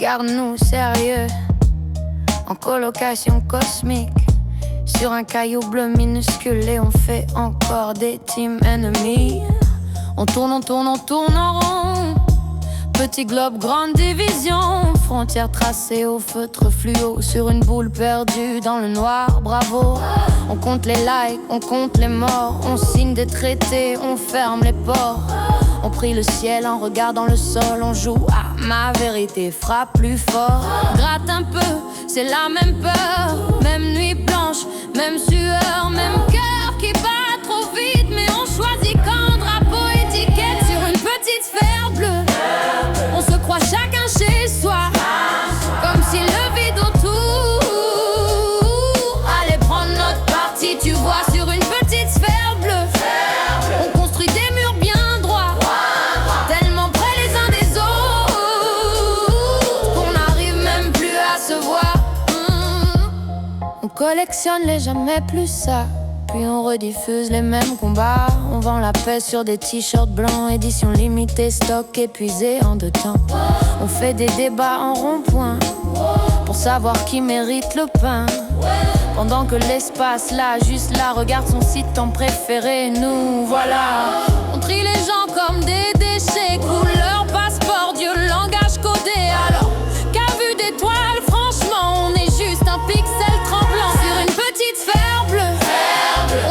Regarde-nous sérieux, en colocation cosmique, sur un caillou bleu minuscule, et on fait encore des team ennemis. On tourne en rond. Petit globe, grande division. Frontières tracées au feutre fluo, sur une boule perdue dans le noir, bravo. On compte les likes, on compte les morts. On signe des traités, on ferme les ports. On prie le ciel en regardant le sol. On joue à ma vérité, frappe plus fort. Gratte un peu, c'est la même peur. Même nuit blanche, même sueur, même cœur qui bat trop vite. Mais on choisit quand drapeau, étiquette sur une petite sphère bleue. On se croit chacun chez soi, comme si le vide autour allait prendre notre parti. Tu vois, sur une petite sphère bleue, on construit des murs bien droits, tellement près les uns des autres qu'on n'arrive même plus à se voir. On collectionne les jamais plus ça, puis on rediffuse les mêmes combats. On vend la paix sur des t-shirts blancs, édition limitée, stock épuisé en 2 temps. On fait des débats en rond-point pour savoir qui mérite le pain, pendant que l'espace là, juste là, regarde son site en préféré. Nous voilà, on trie les gens comme des déchets, couleur passeport, Dieu, langage codé. Alors qu'a vu d'étoiles, franchement, on est juste un pixel tremblant sur une petite sphère bleue.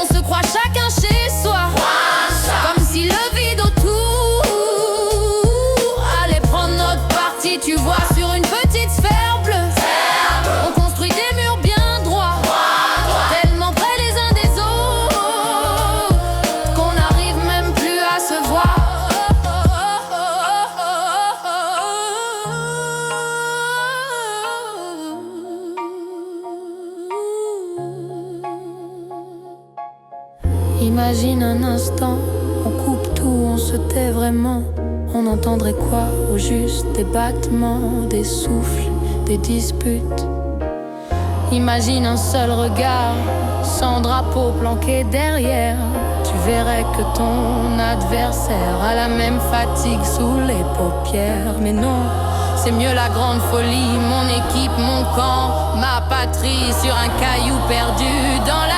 On se croit chacun chez soi, comme si le vide autour allait prendre notre parti. Tu vois, sur une petite sphère bleue, on construit des murs bien droits, tellement près les uns des autres qu'on n'arrive même plus à se voir. Imagine un instant, on coupe tout, on se tait vraiment. On entendrait quoi? Au juste des battements, des souffles, des disputes. Imagine un seul regard, sans drapeau planqué derrière. Tu verrais que ton adversaire a la même fatigue sous les paupières. Mais non, c'est mieux la grande folie. Mon équipe, mon camp, ma patrie, sur un caillou perdu dans la